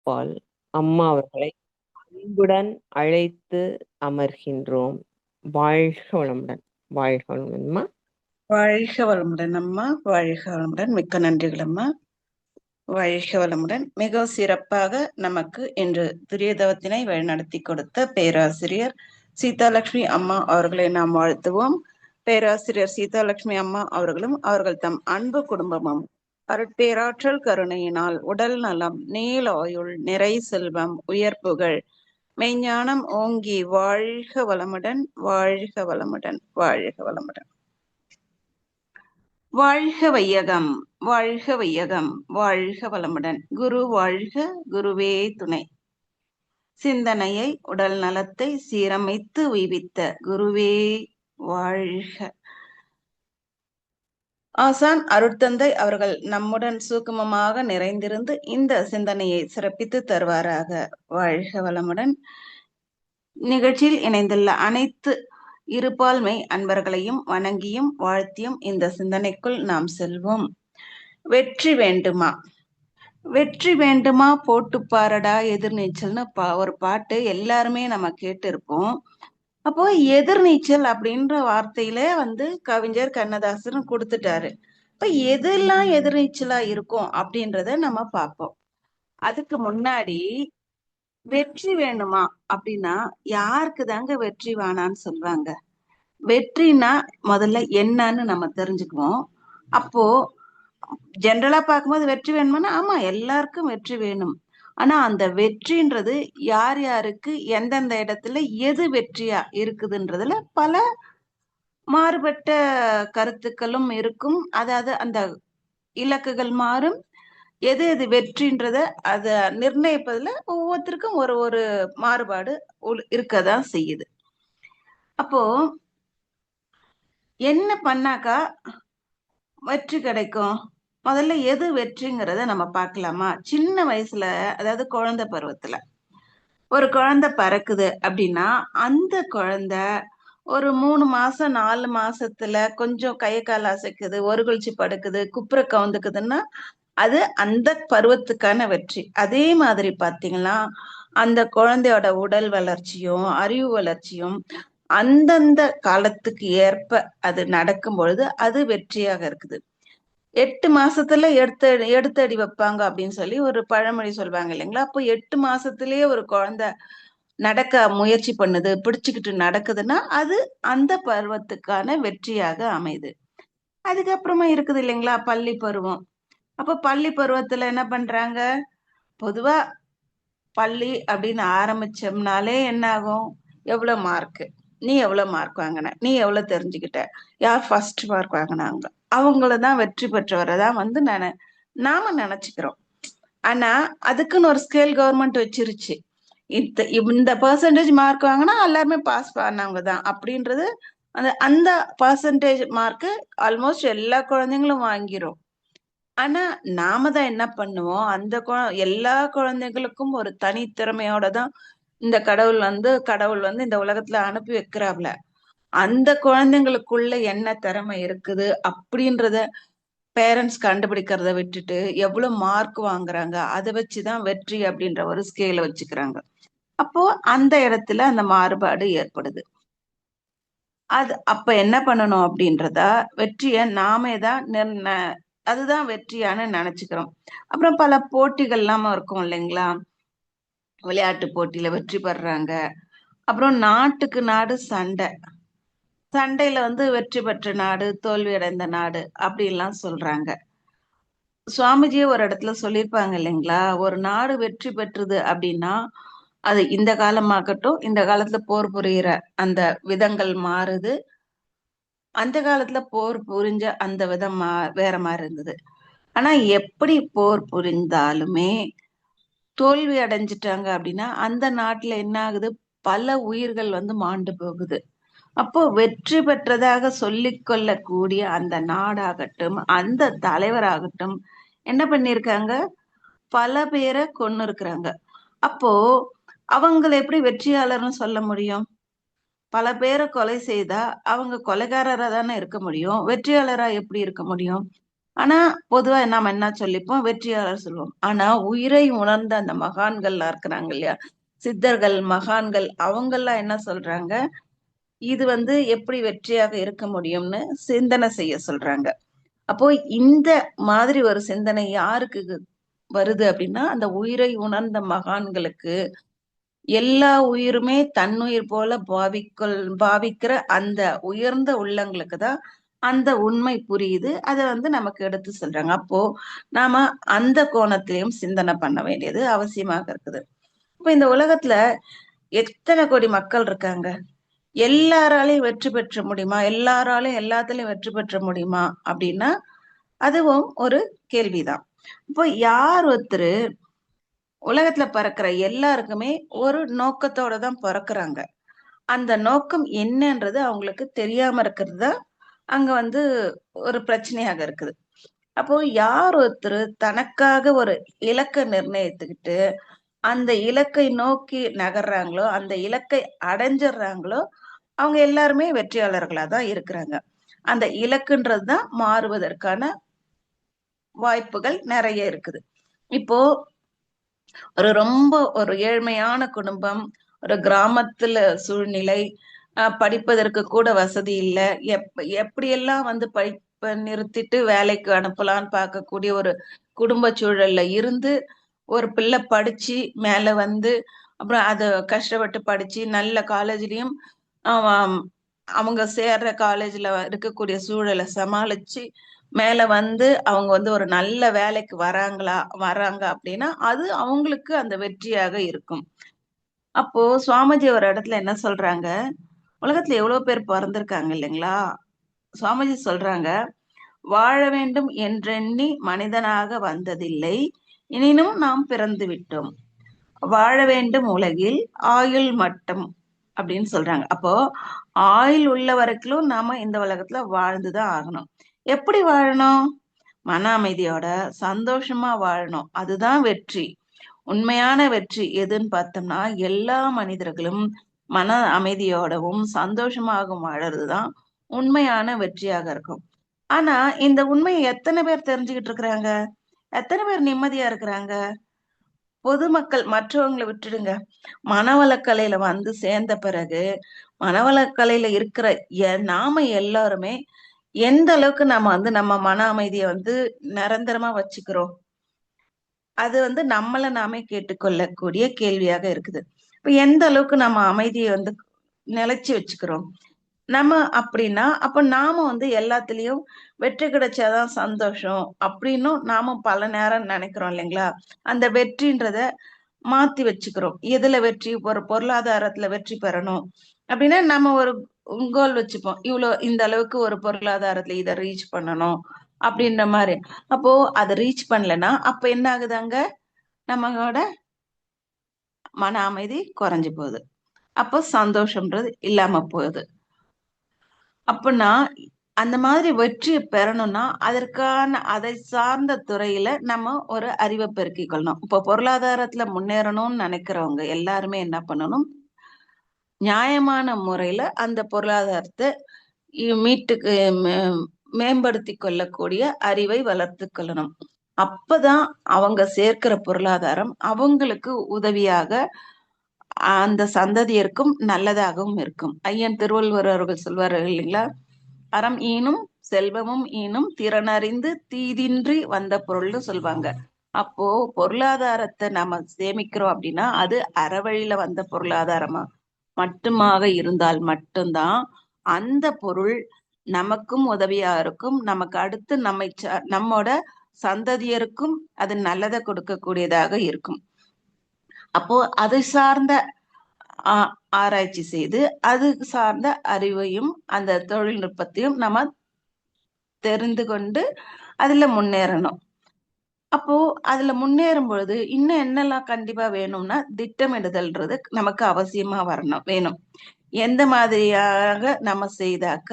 அம்பாள் அம்மா அவர்களை அன்புடன் அழைத்து அமர்கின்றோம். வாழ்க வளமுடன். வாழ்க வளமுடன்மா. வாழ்க வளமுடன் அம்மா, வாழ்க வளமுடன். மிக்க நன்றிகள் அம்மா. வாழ்க வளமுடன். மிக சிறப்பாக நமக்கு இன்று துரியதவத்தினை வழிநடத்தி கொடுத்த பேராசிரியர் சீதாலட்சுமி அம்மா அவர்களை நாம் வாழ்த்துவோம். பேராசிரியர் சீதாலட்சுமி அம்மா அவர்களும் அவர்கள் தம் அன்பு குடும்பமும் அருட்பேராற்றல் கருணையினால் உடல் நலம், நீலாயுள், நிறை செல்வம், உயர்ப்புகள், மெய்ஞானம் ஓங்கி வாழ்க வளமுடன், வாழ்க வளமுடன், வாழ்க வளமுடன். வாழ்க வையகம், வாழ்க வையகம், வாழ்க வளமுடன். குரு வாழ்க, குருவே துணை. சிந்தனையை, உடல் நலத்தை சீரமைத்து உய்வித்த குருவே வாழ்க. ஆசான் அருட்தந்தை அவர்கள் நம்முடன் சூக்குமமாக நிறைந்திருந்து இந்த சிந்தனையை சிறப்பித்து தருவாராக. வாழ்க வளமுடன். நிகழ்ச்சியில் இணைந்துள்ள அனைத்து இருபால்மை அன்பர்களையும் வணங்கியும் வாழ்த்தியும் இந்த சிந்தனைக்குள் நாம் செல்வோம். வெற்றி வேண்டுமா? வெற்றி வேண்டுமா போட்டு பாரடா எதிர்நீச்சல்னு ஒரு பாட்டு எல்லாருமே நம்ம கேட்டு இருப்போம். அப்போ எதிர்நீச்சல் அப்படின்ற வார்த்தையில கவிஞர் கண்ணதாசன் கொடுத்துட்டாரு. இப்ப எதெல்லாம் எதிர்நீச்சலா இருக்கும் அப்படின்றத நம்ம பார்ப்போம். அதுக்கு முன்னாடி வெற்றி வேணுமா அப்படின்னா யாருக்கு தாங்க வெற்றி வேணான்னு சொல்லுவாங்க? வெற்றினா முதல்ல என்னன்னு நம்ம தெரிஞ்சுக்குவோம். அப்போ ஜென்ரலா பார்க்கும்போது வெற்றி வேணுமானா ஆமா, எல்லாருக்கும் வெற்றி வேணும். ஆனா அந்த வெற்றின்றது யார் யாருக்கு எந்தெந்த இடத்துல எது வெற்றியா இருக்குதுன்றதுல பல மாறுபட்ட கருத்துக்களும் இருக்கும். அதாவது அந்த இலக்குகள் மாறும். எது எது வெற்றின்றத அதை நிர்ணயிப்பதுல ஒவ்வொருத்தருக்கும் ஒரு ஒரு மாறுபாடு இருக்கதான் செய்யுது. அப்போ என்ன பண்ணாக்கா வெற்றி கிடைக்கும்? முதல்ல எது வெற்றிங்கிறத நம்ம பார்க்கலாமா? சின்ன வயசுல, அதாவது குழந்தை பருவத்துல ஒரு குழந்தை பிறக்குது அப்படின்னா அந்த குழந்தை ஒரு 3 மாசம் 4 மாசத்துல கொஞ்சம் கையை கால் அசைக்குது, ஒரு கழிச்சு படுக்குது, குப்புற கவுந்துக்குதுன்னா அது அந்த பருவத்துக்கான வெற்றி. அதே மாதிரி பாத்தீங்கன்னா அந்த குழந்தையோட உடல் வளர்ச்சியும் அறிவு வளர்ச்சியும் அந்தந்த காலத்துக்கு ஏற்ப அது நடக்கும் பொழுது அது வெற்றியாக இருக்குது. 8 மாசத்துல எடுத்தடி வைப்பாங்க அப்படின்னு சொல்லி ஒரு பழமொழி சொல்லுவாங்க இல்லைங்களா? அப்போ 8 மாசத்திலேயே ஒரு குழந்தை நடக்க முயற்சி பண்ணுது, பிடிச்சுக்கிட்டு நடக்குதுன்னா அது அந்த பருவத்துக்கான வெற்றியாக அமையுது. அதுக்கப்புறமா இருக்குது இல்லைங்களா பள்ளி பருவம். அப்ப பள்ளி பருவத்துல என்ன பண்றாங்க? பொதுவா பள்ளி அப்படின்னு ஆரம்பிச்சோம்னாலே என்ன ஆகும்? எவ்வளவு மார்க், நீ எவ்வளவு மார்க் வாங்கின, நீ எவ்வளவு தெரிஞ்சுக்கிட்ட, யார் ஃபர்ஸ்ட் மார்க் வாங்கினாங்க, அவங்களதான் வெற்றி பெற்றவரை தான் நாம நினைச்சுக்கிறோம். ஆனா அதுக்குன்னு ஒரு ஸ்கேல் கவர்மெண்ட் வச்சிருச்சு. இந்த பெர்சன்டேஜ் மார்க் வாங்கினா எல்லாருமே பாஸ் பண்ணவங்க தான் அப்படின்றது. அந்த அந்த பர்சன்டேஜ் மார்க் ஆல்மோஸ்ட் எல்லா குழந்தைங்களும் வாங்கிரும். ஆனா நாம தான் என்ன பண்ணுவோம்? எல்லா குழந்தைகளுக்கும் ஒரு தனித்திறமையோட தான் இந்த கடவுள் இந்த உலகத்துல அனுப்பி வைக்கிறாப்ல. அந்த குழந்தைங்களுக்குள்ள என்ன திறமை இருக்குது அப்படின்றத பேரண்ட்ஸ் கண்டுபிடிக்கிறத விட்டுட்டு எவ்வளவு மார்க் வாங்குறாங்க அதை வச்சுதான் வெற்றி அப்படின்ற ஒரு ஸ்கேல வச்சுக்கிறாங்க. அப்போ அந்த இடத்துல அந்த மாறுபாடு ஏற்படுது. அப்ப என்ன பண்ணணும் அப்படின்றதா வெற்றிய நாமே தான் அதுதான் வெற்றியான்னு நினைச்சுக்கிறோம். அப்புறம் பல போட்டிகள் எல்லாம் இருக்கும் இல்லைங்களா? விளையாட்டு போட்டியில வெற்றி பெறாங்க. அப்புறம் நாட்டுக்கு நாடு சண்டையில வெற்றி பெற்ற நாடு, தோல்வி அடைந்த நாடு அப்படின்லாம் சொல்றாங்க. சுவாமிஜியே ஒரு இடத்துல சொல்லியிருப்பாங்க இல்லைங்களா? ஒரு நாடு வெற்றி பெற்றது அப்படின்னா அது இந்த காலமாகட்டும், இந்த காலத்துல போர் புரியிற அந்த விதங்கள் மாறுது. அந்த காலத்துல போர் புரிஞ்ச அந்த விதம் வேற மாதிரி இருந்தது. ஆனா எப்படி போர் புரிந்தாலுமே தோல்வி அடைஞ்சிட்டாங்க அப்படின்னா அந்த நாட்டுல என்ன ஆகுது? பல உயிர்கள் மாண்டு போகுது. அப்போ வெற்றி பெற்றதாக சொல்லிக் கொள்ளக்கூடிய அந்த நாடாகட்டும், அந்த தலைவராகட்டும் என்ன பண்ணிருக்காங்க? பல பேரை கொன்னு இருக்கிறாங்க. அப்போ அவங்களை எப்படி வெற்றியாளர்னு சொல்ல முடியும்? பல பேரை கொலை செய்தா அவங்க கொலைகாரரா தானே இருக்க முடியும், வெற்றியாளரா எப்படி இருக்க முடியும்? ஆனா பொதுவா நாம என்ன சொல்லிப்போம், வெற்றியாளர் சொல்லுவோம். ஆனா உயிரை உணர்ந்த அந்த மகான்கள்லாம் இருக்கிறாங்க இல்லையா, சித்தர்கள், மகான்கள், அவங்கெல்லாம் என்ன சொல்றாங்க, இது எப்படி வெற்றியாக இருக்க முடியும்னு சிந்தனை செய்ய சொல்றாங்க. அப்போ இந்த மாதிரி ஒரு சிந்தனை யாருக்கு வருது அப்படின்னா, அந்த உயிரை உணர்ந்த மகான்களுக்கு, எல்லா உயிருமே தன்னுயிர் போல பாவிக்கிற அந்த உயர்ந்த உள்ளங்களுக்கு தான் அந்த உண்மை புரியுது. அத நமக்கு எடுத்து சொல்றாங்க. அப்போ நாம அந்த கோணத்திலையும் சிந்தனை பண்ண வேண்டியது அவசியமாக இருக்குது. இப்ப இந்த உலகத்துல எத்தனை கோடி மக்கள் இருக்காங்க? எல்லாராலையும் வெற்றி பெற்ற முடியுமா? எல்லாராலையும் எல்லாத்துலயும் வெற்றி பெற்ற முடியுமா? அப்படின்னா அதுவும் ஒரு கேள்விதான். இப்போ யார் ஒருத்தரு உலகத்துல பிறக்கிற எல்லாருக்குமே ஒரு நோக்கத்தோட தான் பிறக்குறாங்க. அந்த நோக்கம் என்னன்றது அவங்களுக்கு தெரியாம இருக்கிறது தான் அங்க ஒரு பிரச்சனையாக இருக்குது. அப்போ யார் ஒருத்தர் தனக்காக ஒரு இலக்கை நிர்ணயித்துக்கிட்டு அந்த இலக்கை நோக்கி நகர்றாங்களோ, அந்த இலக்கை அடைஞ்சிடுறாங்களோ, அவங்க எல்லாருமே வெற்றியாளர்களா தான் இருக்கிறாங்க. அந்த இலக்குன்றது தான் மாறுவதற்கான வாய்ப்புகள் நிறைய இருக்குது. இப்போ ரொம்ப ஒரு ஏழ்மையான குடும்பம், ஒரு கிராமத்துல சூழ்நிலை, படிப்பதற்கு கூட வசதி இல்ல. எப்படியெல்லாம் படிப்ப நிறுத்திட்டு வேலைக்கு அனுப்பலான்னு பார்க்கக்கூடிய ஒரு குடும்ப சூழல்ல இருந்து, ஒரு பிள்ளை படிச்சு மேல அப்புறம் அத கஷ்டப்பட்டு படிச்சு நல்ல காலேஜ்லயும் அவன் அவங்க சேர்ற காலேஜ்ல இருக்கக்கூடிய சூழலை சமாளிச்சு மேல அவங்க ஒரு நல்ல வேலைக்கு வராங்க அப்படின்னா அது அவங்களுக்கு அந்த வெற்றியாக இருக்கும். அப்போ சுவாமிஜி ஒரு இடத்துல என்ன சொல்றாங்க, உலகத்துல எவ்வளவு பேர் பிறந்திருக்காங்க இல்லைங்களா? சுவாமிஜி சொல்றாங்க, வாழ வேண்டும் என்றெண்ணி மனிதனாக வந்ததில்லை, எனினும் நாம் பிறந்து விட்டோம். வாழ வேண்டும் உலகில் ஆயுள் மட்டம் அப்படின்னு சொல்றாங்க. அப்போ ஆயுள் உள்ள வரைக்கும் நாம இந்த உலகத்துல வாழ்ந்துதான் ஆகணும். எப்படி வாழணும்? மன அமைதியோட சந்தோஷமா வாழணும். அதுதான் வெற்றி. உண்மையான வெற்றி எதுன்னு பார்த்தோம்னா, எல்லா மனிதர்களும் மன அமைதியோடவும் சந்தோஷமாகவும் வாழறதுதான் உண்மையான வெற்றியாக இருக்கும். ஆனா இந்த உண்மையை எத்தனை பேர் தெரிஞ்சுக்கிட்டு இருக்கிறாங்க? எத்தனை பேர் நிம்மதியா இருக்கிறாங்க? பொதுமக்கள் மற்றவங்களை விட்டுடுங்க. மனவளக்கலையில சேர்ந்த பிறகு மனவளக்கலையில இருக்கிற நாம எல்லாருமே எந்த அளவுக்கு நாம நம்ம மன அமைதியை நிரந்தரமா வச்சுக்கிறோம்? அது நம்மள நாமே கேட்டுக்கொள்ளக்கூடிய கேள்வியாக இருக்குது. இப்ப எந்த அளவுக்கு நம்ம அமைதியை நிலைச்சு வச்சுக்கிறோம்? நம்ம அப்படின்னா அப்ப நாம எல்லாத்துலயும் வெற்றி கிடைச்சாதான் சந்தோஷம் அப்படின்னும் நாம பல நேரம் நினைக்கிறோம் இல்லைங்களா? அந்த வெற்றின்றத மாத்தி வச்சுக்கிறோம். எதுல வெற்றி? ஒரு பொருளாதாரத்துல வெற்றி பெறணும் அப்படின்னா நம்ம ஒரு கோல் வச்சுப்போம். இந்த அளவுக்கு ஒரு பொருளாதாரத்துல இதை ரீச் பண்ணணும் அப்படின்ற மாதிரி. அப்போ அதை ரீச் பண்ணலன்னா அப்ப என்ன ஆகுதாங்க? நம்மளோட மன அமைதி குறைஞ்சு போகுது. அப்போ சந்தோஷம்ன்றது இல்லாம போகுது. அப்படின்னா அந்த மாதிரி வெற்றியை பெறணும்னா அதற்கான அதை சார்ந்த துறையில நம்ம ஒரு அறிவை பெருக்கிக் கொள்ளணும். இப்போ பொருளாதாரத்துல முன்னேறணும்னு நினைக்கிறவங்க எல்லாருமே என்ன பண்ணணும்? நியாயமான முறையில அந்த பொருளாதாரத்தை மீட்டுக்கு மேம்படுத்தி கொள்ளக்கூடிய அறிவை வளர்த்து கொள்ளணும். அப்பதான் அவங்க சேர்க்கிற பொருளாதாரம் அவங்களுக்கு உதவியாக அந்த சந்ததியருக்கும் நல்லதாகவும் இருக்கும். ஐயன் திருவள்ளுவர் அவர்கள் சொல்வார்கள் இல்லைங்களா, அறம் ஈனும் செல்வமும் ஈனும் திறனறிந்து தீதின்றி வந்த பொருள்னு சொல்லுவாங்க. அப்போ பொருளாதாரத்தை நம்ம சேமிக்கிறோம் அப்படின்னா அது அறவழியில வந்த பொருளாதாரமா மட்டுமாக இருந்தால் மட்டும்தான் அந்த பொருள் நமக்கும் உதவியா இருக்கும். நமக்கு அடுத்து நம்மோட சந்ததியருக்கும் அது நல்லதை கொடுக்கக்கூடியதாக இருக்கும். அப்போ அதை சார்ந்த ஆராய்ச்சி செய்து அது சார்ந்த அறிவையும் அந்த தொழில்நுட்பத்தையும் நம்ம தெரிந்து கொண்டு அதுல முன்னேறணும். அப்போ அதுல முன்னேறும் பொழுது இன்னும் என்னெல்லாம் கண்டிப்பா வேணும்னா திட்டமிடுதல்ன்றது நமக்கு அவசியமா வேணும். எந்த மாதிரியாக நம்ம செய்தாக்க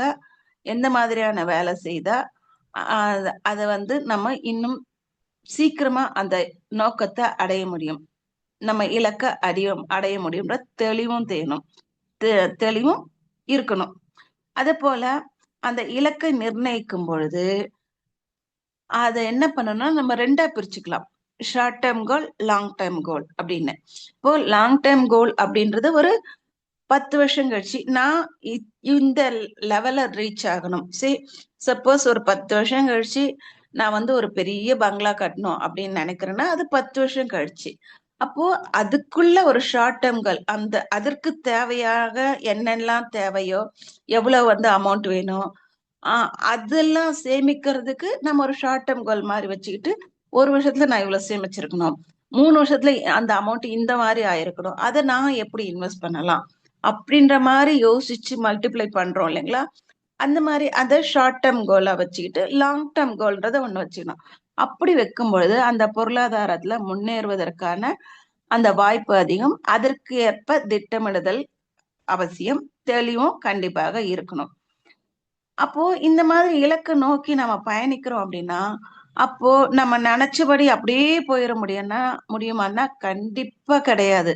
எந்த மாதிரியான வேலை செய்தா அதை நம்ம இன்னும் சீக்கிரமா அந்த நோக்கத்தை அடைய முடியும், நம்ம இலக்க அடைய முடியும்ன்ற தெளிவும் இருக்கணும். அதே போல அந்த இலக்கை நிர்ணயிக்கும் பொழுது அதை என்ன பண்ணணும்னா நம்ம ரெண்டா பிரிச்சுக்கலாம். Short term goal, long term goal அப்படின்னு. இப்போ லாங் டேர்ம் கோல் அப்படின்றது ஒரு 10 வருஷம் கழிச்சு நான் இந்த லெவல ரீச் ஆகணும். சப்போஸ் ஒரு 10 வருஷம் கழிச்சு நான் வந்து ஒரு பெரிய பங்களா கட்டணும் அப்படின்னு நினைக்கிறேன்னா அது 10 வருஷம் கழிச்சு. அப்போ அதுக்குள்ள ஒரு ஷார்ட் டேர்ம்கள், அந்த அதற்கு தேவையாக என்னெல்லாம் தேவையோ, எவ்வளவு வந்து அமௌண்ட் வேணும், அதெல்லாம் சேமிக்கிறதுக்கு நம்ம ஒரு ஷார்ட் டேர்ம் கோல் மாதிரி வச்சுக்கிட்டு 1 வருஷத்துல நான் இவ்வளவு சேமிச்சிருக்கணும், 3 வருஷத்துல அந்த அமௌண்ட் இந்த மாதிரி ஆயிருக்கணும், அதை நான் எப்படி இன்வெஸ்ட் பண்ணலாம் அப்படின்ற மாதிரி யோசிச்சு மல்டிப்ளை பண்றோம் இல்லைங்களா? அந்த மாதிரி அதை ஷார்ட் டேர்ம் கோலா வச்சுக்கிட்டு லாங் டேர்ம் கோல்ன்றத ஒண்ணு வச்சுக்கணும். அப்படி வைக்கும் பொழுது அந்த பொருளாதாரத்துல முன்னேறுவதற்கான அந்த வாய்ப்பு அதிகம். அதற்கு ஏற்ப திட்டமிடுதல் அவசியம், தெளிவும் கண்டிப்பாக இருக்கணும். அப்போ இந்த மாதிரி இலக்கு நோக்கி நம்ம பயணிக்கிறோம் அப்படின்னா, அப்போ நம்ம நினைச்சபடி அப்படியே போயிட முடியுமான்னா கண்டிப்பா கிடையாது.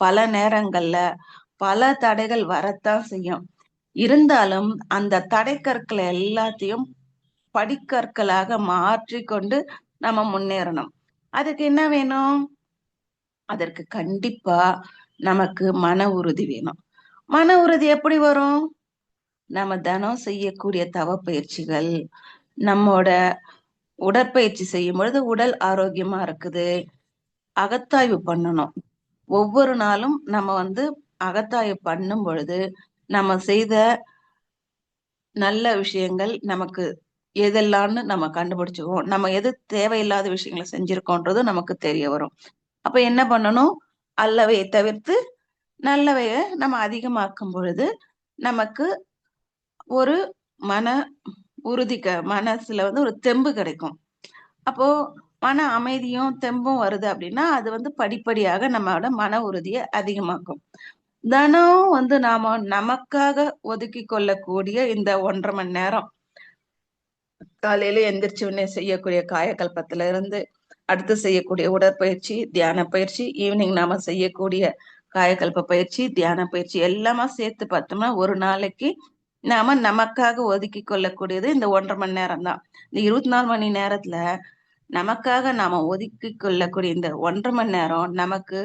பல நேரங்கள்ல பல தடைகள் வரத்தான் செய்யும். இருந்தாலும் அந்த தடைக்கற்களை எல்லாத்தையும் படிக்கற்களாக மாற்றிக்கொண்டு நம்ம முன்னேறணும். அதுக்கு என்ன வேணும்? அதற்கு கண்டிப்பா நமக்கு மன உறுதி வேணும். மன உறுதி எப்படி வரும்? நம்ம தினம் செய்யக்கூடிய தவ பயிற்சிகள், நம்மோட உடற்பயிற்சி செய்யும் பொழுது உடல் ஆரோக்கியமா இருக்குது, அகத்தாய்வு பண்ணணும். ஒவ்வொரு நாளும் நம்ம வந்து அகத்தாய்வு பண்ணும் பொழுது நம்ம செய்த நல்ல விஷயங்கள் நமக்கு எதெல்லாம்னு நம்ம கண்டுபிடிச்சுக்குவோம். நம்ம எது தேவையில்லாத விஷயங்களை செஞ்சிருக்கோன்றது நமக்கு தெரிய வரும். அப்ப என்ன பண்ணணும்? அல்லவையை தவிர்த்து நல்லவைய நம்ம அதிகமாக்கும் பொழுது நமக்கு ஒரு மன மனசுல வந்து ஒரு தெம்பு கிடைக்கும். அப்போ மன அமைதியும் தெம்பும் வருது அப்படின்னா அது வந்து படிப்படியாக நம்மளோட மன உறுதியை அதிகமாக்கும். தினம் வந்து நாம நமக்காக ஒதுக்கி கொள்ளக்கூடிய இந்த 1.5 மணி நேரம், காலையில எந்திரிச்ச உடனே செய்யக்கூடிய காயகல்பத்துல இருந்து அடுத்து செய்யக்கூடிய உடற்பயிற்சி, தியான பயிற்சி, ஈவினிங் நாம செய்யக்கூடிய காயகல்ப பயிற்சி, தியான பயிற்சி எல்லாமே சேர்த்து பார்த்தோம்னா ஒரு நாளைக்கு நாம நமக்காக ஒதுக்கி கொள்ளக்கூடியது இந்த 1.5 மணி நேரம் தான். இந்த 24 மணி நேரத்துல நமக்காக நாம ஒதுக்கி கொள்ளக்கூடிய இந்த 1.5 மணி நேரம் நமக்கு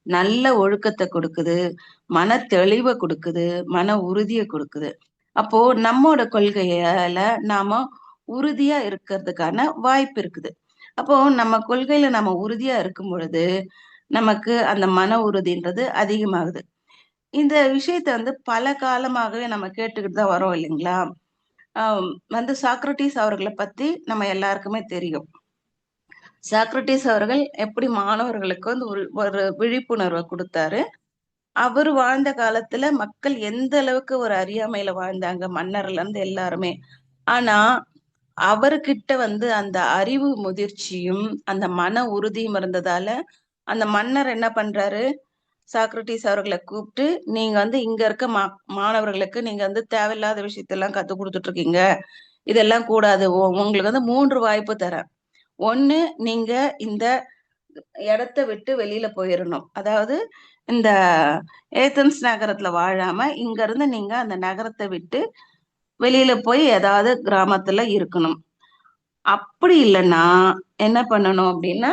நல்ல ஒழுக்கத்தை கொடுக்குது, மன தெளிவை கொடுக்குது, மன உறுதியை கொடுக்குது. அப்போ நம்மோட கொள்கையால நாம உறுதியா இருக்கிறதுக்கான வாய்ப்பு இருக்குது. அப்போ நம்ம கொள்கையில நம்ம உறுதியா இருக்கும் பொழுது நமக்கு அந்த மன உறுதின்றது அதிகமாகுது. இந்த விஷயத்த வந்து பல காலமாகவே நம்ம கேட்டுக்கிட்டு தான் வரோம் இல்லைங்களா? வந்து சாக்ரட்டிஸ் அவர்களை பத்தி நம்ம எல்லாருக்குமே தெரியும். சாக்ரட்டிஸ் அவர்கள் எப்படி மாணவர்களுக்கு வந்து ஒரு விழிப்புணர்வை கொடுத்தாரு. அவர் வாழ்ந்த காலத்துல மக்கள் எந்த அளவுக்கு ஒரு அறியாமையில வாழ்ந்தாங்க, மன்னர்ல இருந்து எல்லாருமே. ஆனா அவர்கிட்ட வந்து அந்த அறிவு முதிர்ச்சியும் அந்த மன உறுதியும் இருந்ததால அந்த மன்னர் என்ன பண்றாரு? சாக்ரட்டிஸ் அவர்களை கூப்பிட்டு, நீங்க வந்து இங்க இருக்க மாணவர்களுக்கு நீங்க வந்து தேவையில்லாத விஷயத்தெல்லாம் கத்து கொடுத்துட்டு இருக்கீங்க, இதெல்லாம் கூடாது. உங்களுக்கு வந்து 3 வாய்ப்பு தரேன். ஒண்ணு, நீங்க இந்த இடத்த விட்டு வெளியில போயிடணும். அதாவது இந்த ஏதென்ஸ் நகரத்துல வாழாம இங்க இருந்து நீங்க அந்த நகரத்தை விட்டு வெளியில போய் ஏதாவது கிராமத்துல இருக்கணும். அப்படி இல்லைன்னா என்ன பண்ணணும் அப்படின்னா,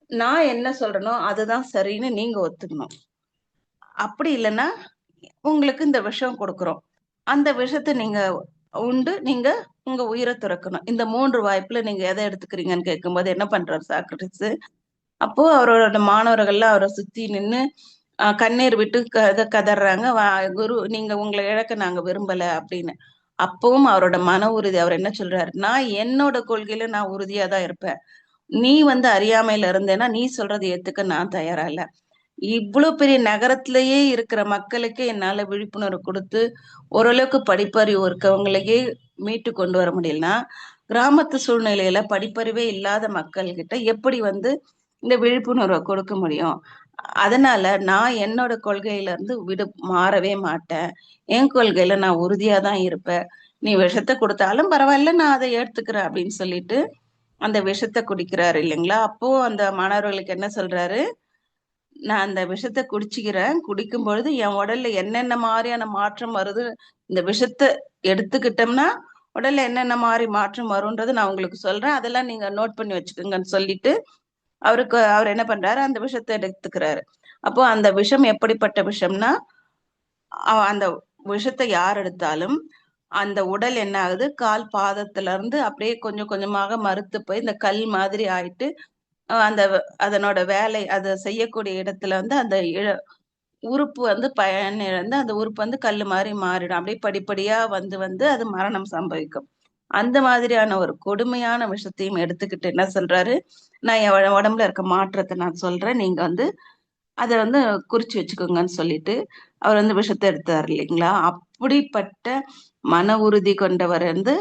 நான் என்ன சொல்றேனோ அதுதான் சரின்னு நீங்க ஒத்துக்கணும். அப்படி இல்லைன்னா உங்களுக்கு இந்த விஷம் கொடுக்குறோம், அந்த விஷத்தை நீங்க உண்டு நீங்க உங்க உயிரை துறக்கணும். இந்த 3 வாய்ப்புல நீங்க எதை எடுத்துக்கிறீங்கன்னு கேட்கும்போது என்ன பண்றாரு சாக்ரட்டிஸ்? அப்போ அவரோட மாணவர்கள்லாம் அவரை சுத்தி நின்னு கண்ணீர் விட்டு கதறாங்க, குரு நீங்க உங்களை இழக்க நாங்க விரும்பல அப்படின்னு. அப்பவும் அவரோட மன உறுதி, அவர் என்ன சொல்றாரு? நான் என்னோட கொள்கையில நான் உறுதியா தான் இருப்பேன். நீ வந்து அறியாமையில இருந்தேன்னா நீ சொல்றது ஏத்துக்க நான் தயாரா இல்ல. இவ்வளவு பெரிய நகரத்திலேயே இருக்கிற மக்களுக்கு என்னால விழிப்புணர்வு கொடுத்து ஓரளவுக்கு படிப்பறிவு இருக்கவங்களையே மீட்டு கொண்டு வர முடியலன்னா, கிராமத்து சூழ்நிலையில படிப்பறிவே இல்லாத மக்கள் கிட்ட எப்படி வந்து இந்த விழிப்புணர்வை கொடுக்க முடியும்? அதனால நான் என்னோட கொள்கையில இருந்து மாறவே மாட்டேன். என் கொள்கையில நான் உறுதியா தான் இருப்பேன். நீ விஷத்தை கொடுத்தாலும் பரவாயில்ல, நான் அதை ஏத்துக்கிறேன் அப்படின்னு சொல்லிட்டு அந்த விஷத்தை குடிக்கிறாரு இல்லைங்களா? அப்போ அந்த மாணவர்களுக்கு என்ன சொல்றாரு? நான் அந்த விஷத்தை குடிச்சுக்கிறேன். குடிக்கும் பொழுது என் உடல்ல என்னென்ன மாதிரியான மாற்றம் வருது, இந்த விஷத்தை எடுத்துக்கிட்டோம்னா உடல்ல என்னென்ன மாதிரி மாற்றம் வரும்ன்றது நான் உங்களுக்கு சொல்றேன், அதெல்லாம் நீங்க நோட் பண்ணி வச்சுக்கோங்கன்னு சொல்லிட்டு அவர் என்ன பண்றாரு, அந்த விஷத்தை எடுத்துக்கிறாரு. அப்போ அந்த விஷம் எப்படிப்பட்ட விஷம்னா, அந்த விஷத்தை யார் எடுத்தாலும் அந்த உடல் என்ன ஆகுது, கால் பாதத்துல இருந்து அப்படியே கொஞ்சம் கொஞ்சமாக மறுத்து போய் இந்த கல் மாதிரி ஆயிட்டு, அந்த அதனோட வேலை அதை செய்யக்கூடிய இடத்துல வந்து அந்த உறுப்பு வந்து பயனிழந்து அந்த உறுப்பு வந்து கல்லு மாதிரி மாறிடும். அப்படியே படிப்படியா வந்து வந்து அது மரணம் சம்பவிக்கும். அந்த மாதிரியான ஒரு கொடுமையான விஷயத்தையும் எடுத்துக்கிட்டு என்ன சொல்றாரு, நான் என் உடம்புல இருக்க மாற்றத்தை நான் சொல்றேன், நீங்க வந்து அதை வந்து குறிச்சு வச்சுக்கோங்கன்னு சொல்லிட்டு அவர் வந்து விஷத்தை எடுத்தார் இல்லைங்களா. அப்படிப்பட்ட மன உறுதி கொண்டவர் வந்து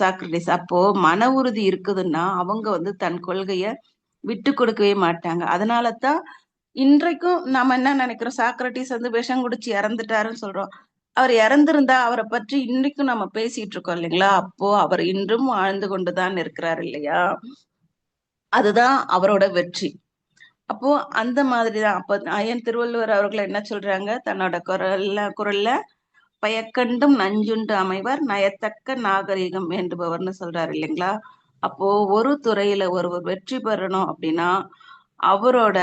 சாக்ரட்டிஸ். அப்போ மன உறுதி இருக்குதுன்னா அவங்க வந்து தன் கொள்கைய விட்டு கொடுக்கவே மாட்டாங்க. அதனாலதான் இன்றைக்கும் நாம என்ன நினைக்கிறோம், சாக்ரட்டிஸ் வந்து விஷம் குடிச்சு இறந்துட்டாருன்னு சொல்றோம். அவர் இறந்திருந்தா அவரை பற்றி இன்னைக்கும் நம்ம பேசிட்டு இருக்கோம் இல்லைங்களா. அப்போ அவர் இன்றும் வாழ்ந்து கொண்டுதான் இருக்கிறார் இல்லையா. அதுதான் அவரோட வெற்றி. அப்போ அந்த மாதிரிதான். அப்ப ஐயன் திருவள்ளுவர் அவர்கள் என்ன சொல்றாங்க, தன்னோட குரல்ல பயக்கண்டும் நஞ்சுண்டு அமைவர் நயத்தக்க நாகரிகம் வேண்டுபவர்னு சொல்றாரு இல்லைங்களா. அப்போ ஒரு துறையில ஒருவர் வெற்றி பெறணும் அப்படின்னா அவரோட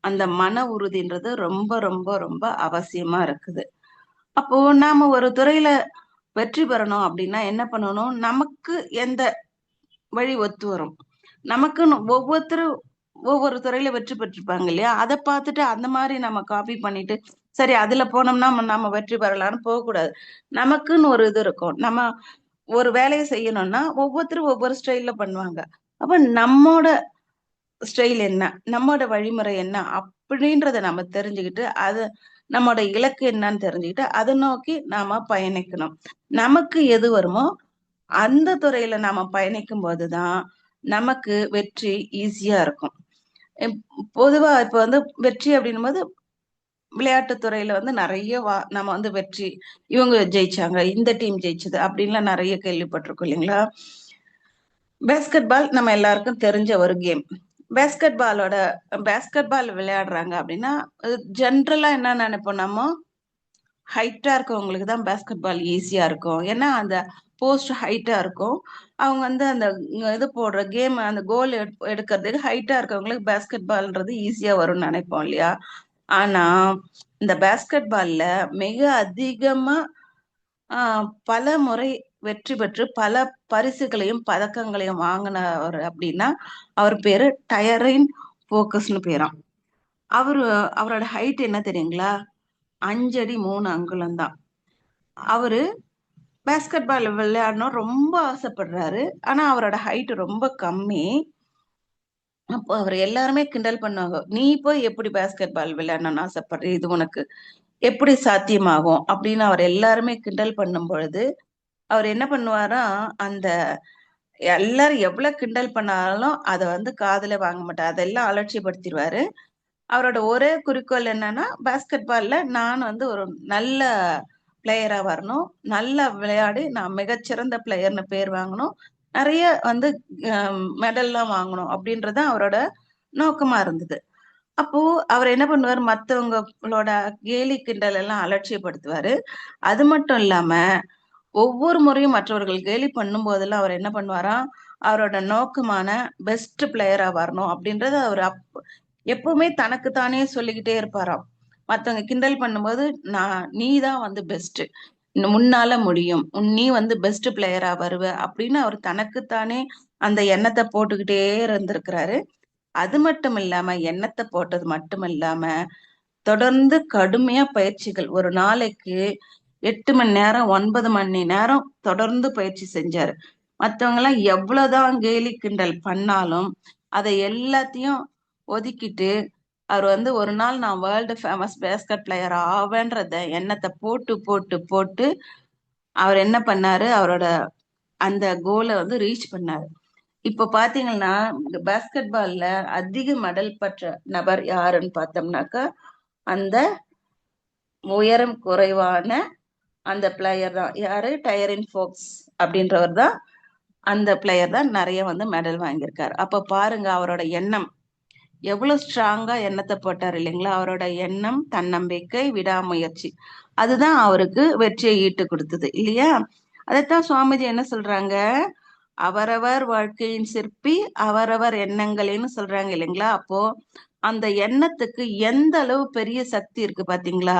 அந்த மன உறுதின்றது ரொம்ப ரொம்ப ரொம்ப அவசியமா இருக்குது. அப்போ நாம ஒரு துறையில வெற்றி பெறணும் அப்படின்னா என்ன பண்ணணும், நமக்கு எந்த வழி ஒத்து வரும், நமக்குன்னு ஒவ்வொருத்தரும் ஒவ்வொரு துறையில வெற்றி பெற்றிருப்பாங்க இல்லையா. அதை பார்த்துட்டு அந்த மாதிரி நம்ம காப்பி பண்ணிட்டு சரி அதுல போனோம்னா நம்ம வெற்றி பெறலாம்னு போகக்கூடாது. நமக்குன்னு ஒரு இது இருக்கும். நம்ம ஒரு வேலையை செய்யணும்னா ஒவ்வொருத்தரும் ஒவ்வொரு ஸ்டைல்ல பண்ணுவாங்க. அப்ப நம்மோட ஸ்டைல் என்ன, நம்மோட வழிமுறை என்ன அப்படின்றத நம்ம தெரிஞ்சுக்கிட்டு அது நம்மோட இலக்கு என்னன்னு தெரிஞ்சுக்கிட்டு அதை நோக்கி நாம பயணிக்கணும். நமக்கு எது வருமோ அந்த துறையில நாம பயணிக்கும் போதுதான் நமக்கு வெற்றி ஈஸியா இருக்கும். பொதுவா இப்ப வந்து வெற்றி அப்படின்னும் போது விளையாட்டு துறையில வந்து நிறைய நம்ம வந்து வெற்றி, இவங்க ஜெயிச்சாங்க, இந்த டீம் ஜெயிச்சது அப்படின்லாம் நிறைய கேள்விப்பட்டிருக்கோம் இல்லைங்களா. பேஸ்கெட் பால் நம்ம எல்லாருக்கும் தெரிஞ்ச ஒரு கேம். பேஸ்கெட் பால் விளையாடுறாங்க அப்படின்னா ஜென்ரலா என்ன நினைப்போம், நம்ம ஹைட்டா இருக்கவங்களுக்கு தான் பேஸ்கெட் பால் ஈஸியா இருக்கும். ஏன்னா அந்த போஸ்ட் ஹைட்டா இருக்கும். அவங்க வந்து அந்த இது போடுற கேம் அந்த கோல் எடுக்கிறதுக்கு ஹைட்டா இருக்கவங்களுக்கு பேஸ்கெட் பால்ன்றது ஈஸியா வரும்னு நினைப்போம் இல்லையா. ஆனா இந்த பேஸ்கெட் பால்ல மிக அதிகமா பல முறை வெற்றி பெற்று பல பரிசுகளையும் பதக்கங்களையும் வாங்கினவர் அப்படின்னா அவர் பேரு டயரின் போக்கஸ்னு பேராம். அவரோட ஹைட் என்ன தெரியுங்களா, 5 அடி 3 அங்குலம் தான். அவரு பேஸ்கெட் பால் விளையாடணும் ரொம்ப ஆசைப்படுறாரு. ஆனா அவரோட ஹைட் ரொம்ப கம்மி. அப்போ அவர் எல்லாருமே கிண்டல் பண்ணுவாங்க, நீ போய் எப்படி பேஸ்கெட் பால் விளையாடணும்னு ஆசைப்படுற, இது உனக்கு எப்படி சாத்தியமாகும் அப்படின்னு அவர் எல்லாருமே கிண்டல் பண்ணும் பொழுது அவர் என்ன பண்ணுவாரா, அந்த எல்லாரும் எவ்வளவு கிண்டல் பண்ணாலும் அதை வந்து காதுல வாங்க மாட்டார், அதெல்லாம் அலட்சியப்படுத்திடுவாரு. அவரோட ஒரே குறிக்கோள் என்னன்னா பேஸ்கெட் பால்ல நான் வந்து ஒரு நல்ல பிளேயரா வரணும், நல்லா விளையாடி நான் மிகச்சிறந்த பிளேயர்னு பேர் வாங்கணும், நிறைய வந்து மெடல்லாம் வாங்கணும் அப்படின்றது அவரோட நோக்கமா இருந்தது. அப்போ அவர் என்ன பண்ணுவார், மத்தவங்களோட கேலி கிண்டல் எல்லாம் அலட்சியப்படுத்துவாரு. அது மட்டும் இல்லாம ஒவ்வொரு முறையும் மற்றவர்கள் கேலி பண்ணும் போதெல்லாம் அவர் என்ன பண்ணுவாராம், அவரோட நோக்கமான பெஸ்ட் பிளேயரா வரணும் அப்படின்றத அவர் எப்பவுமே தனக்கு தானே சொல்லிக்கிட்டே இருப்பாராம். மத்தவங்க கிண்டல் பண்ணும்போது நீ தான் வந்து பெஸ்ட், முன்னால முடியும், நீ வந்து பெஸ்ட் பிளேயரா வருவ அப்படின்னு அவர் தனக்குத்தானே அந்த எண்ணத்தை போட்டுக்கிட்டே இருந்திருக்கிறாரு. அது மட்டும் இல்லாம எண்ணத்தை போட்டது மட்டும் இல்லாம தொடர்ந்து கடுமையா பயிற்சிகள், ஒரு நாளைக்கு 8 மணி நேரம் 9 மணி நேரம் தொடர்ந்து பயிற்சி செஞ்சாரு. மத்தவங்க எல்லாம் எவ்வளவுதான் கேலி கிண்டல் பண்ணாலும் அதை எல்லாத்தையும் ஒதுக்கிட்டு அவர் வந்து ஒரு நாள் நான் வேர்ல்டு ஃபேமஸ் பேஸ்கெட் பிளேயர் ஆவேன்றத எண்ணத்தை போட்டு போட்டு போட்டு அவர் என்ன பண்ணாரு, அவரோட அந்த கோலை வந்து ரீச் பண்ணாரு. இப்ப பாத்தீங்கன்னா பேஸ்கெட் பால்ல அதிக மெடல் பெற்ற நபர் யாருன்னு பார்த்தோம்னாக்கா அந்த உயரம் குறைவான அந்த பிளேயர் தான். யாரு, டயரின் ஃபோக்ஸ் அப்படின்றவர் தான். அந்த பிளேயர் தான் நிறைய வந்து மெடல் வாங்கியிருக்காரு. அப்ப பாருங்க அவரோட எண்ணம் எவ்வளவு ஸ்ட்ராங்கா எண்ணத்தை போட்டார் இல்லைங்களா. அவரோட எண்ணம், தன்னம்பிக்கை, விடாமுயற்சி, அதுதான் அவருக்கு வெற்றியை ஈட்டு கொடுத்தது இல்லையா. அதைத்தான் சுவாமிஜி என்ன சொல்றாங்க, அவரவர் வாழ்க்கையின் சிற்பி அவரவர் எண்ணங்களேன்னு சொல்றாங்க இல்லைங்களா? அப்போ அந்த எண்ணத்துக்கு எந்த அளவு பெரிய சக்தி இருக்கு பாத்தீங்களா?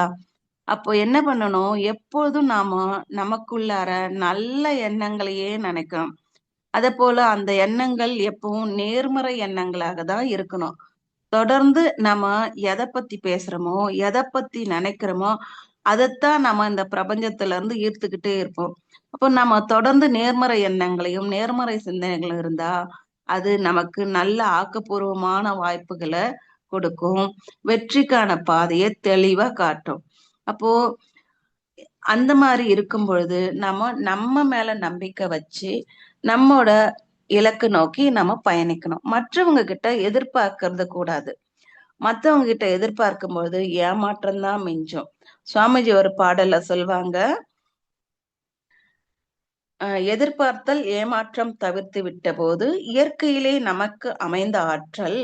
அப்போ என்ன பண்ணணும், எப்போதும் நாம நமக்குள்ளார நல்ல எண்ணங்களையே நினைக்கணும். அதே போல அந்த எண்ணங்கள் எப்பவும் நேர்மறை எண்ணங்களாக தான் இருக்கணும். தொடர்ந்து நம்ம எதை பத்தி பேசுறோமோ, எதை பத்தி நினைக்கிறோமோ, அதைத்தான் நம்ம இந்த பிரபஞ்சத்துல இருந்து ஈர்த்துக்கிட்டே இருப்போம். அப்போ நம்ம தொடர்ந்து நேர்மறை எண்ணங்களையும், நேர்மறை சிந்தனைகளும் இருந்தா, அது நமக்கு நல்ல ஆக்கப்பூர்வமான வாய்ப்புகளை கொடுக்கும். வெற்றிக்கான பாதையை தெளிவா காட்டும். அப்போ அந்த மாதிரி இருக்கும் பொழுது, நம்ம மேல நம்பிக்கை வச்சு, நம்மோட இலக்கு நோக்கி நம்ம பயணிக்கணும். மற்றவங்க கிட்ட எதிர்பார்க்கறது கூடாது. மத்தவங்க கிட்ட எதிர்பார்க்கும் பொழுது ஏமாற்றம் தான் மிஞ்சும். சுவாமிஜி ஒரு பாடல்ல சொல்வாங்க, எதிர்பார்த்தல் ஏமாற்றம் தவிர்த்து விட்ட போது இயற்கையிலே நமக்கு அமைந்த ஆற்றல்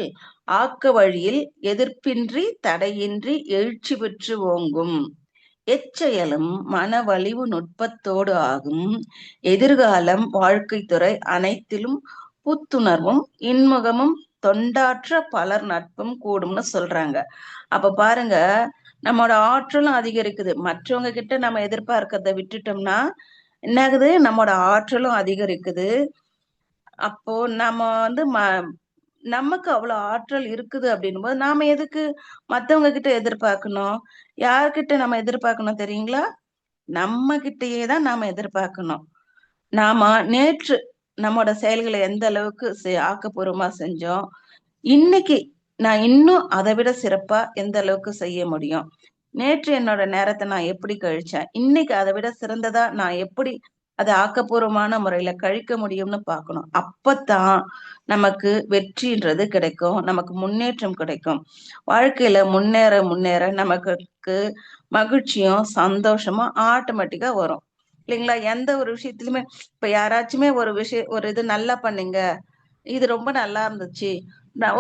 ஆக்க வழியில் எதிர்ப்பின்றி தடையின்றி எழுச்சி பெற்று ஓங்கும். எச்செயலும் மனவலிவு நுட்பத்தோடு ஆகும். எதிர்காலம் வாழ்க்கை துறை அனைத்திலும் புத்துணர்வும் இன்முகமும் தொண்டாற்ற பலர் நட்பும் கூடும்னு சொல்றாங்க. அப்ப பாருங்க, நம்மோட ஆற்றலும் அதிகரிக்குது. மற்றவங்க கிட்ட நம்ம எதிர்பார்க்கறத விட்டுட்டோம்னா என்ன ஆகுது, நம்மோட ஆற்றலும் அதிகரிக்குது. அப்போ நம்ம வந்து நமக்கு அவ்வளவு ஆற்றல் இருக்குது அப்படின்னும் போது நாம எதுக்கு மத்தவங்க கிட்ட எதிர்பார்க்கணும்? யார்கிட்ட நம்ம எதிர்பார்க்கணும் தெரியுங்களா? நம்ம கிட்டயே தான் நாம எதிர்பார்க்கணும். நாம நேற்று நம்மோட செயல்களை எந்த அளவுக்கு ஆக்கப்பூர்வமா செஞ்சோம், இன்னைக்கு நான் இன்னும் அதை விட சிறப்பா எந்த அளவுக்கு செய்ய முடியும்? நேற்று என்னோட நேரத்தை நான் எப்படி கழிச்சேன், இன்னைக்கு அதை விட சிறந்ததா நான் எப்படி அதை ஆக்கப்பூர்வமான முறையில கழிக்க முடியும்னு பார்க்கணும். அப்பத்தான் நமக்கு வெற்றின்றது கிடைக்கும், நமக்கு முன்னேற்றம் கிடைக்கும். வாழ்க்கையில முன்னேற முன்னேற நமக்கு மகிழ்ச்சியும் சந்தோஷமும் ஆட்டோமேட்டிக்கா வரும் இல்லைங்களா? எந்த ஒரு விஷயத்திலுமே இப்ப யாராச்சுமே ஒரு இது நல்லா பண்ணீங்க, இது ரொம்ப நல்லா இருந்துச்சு,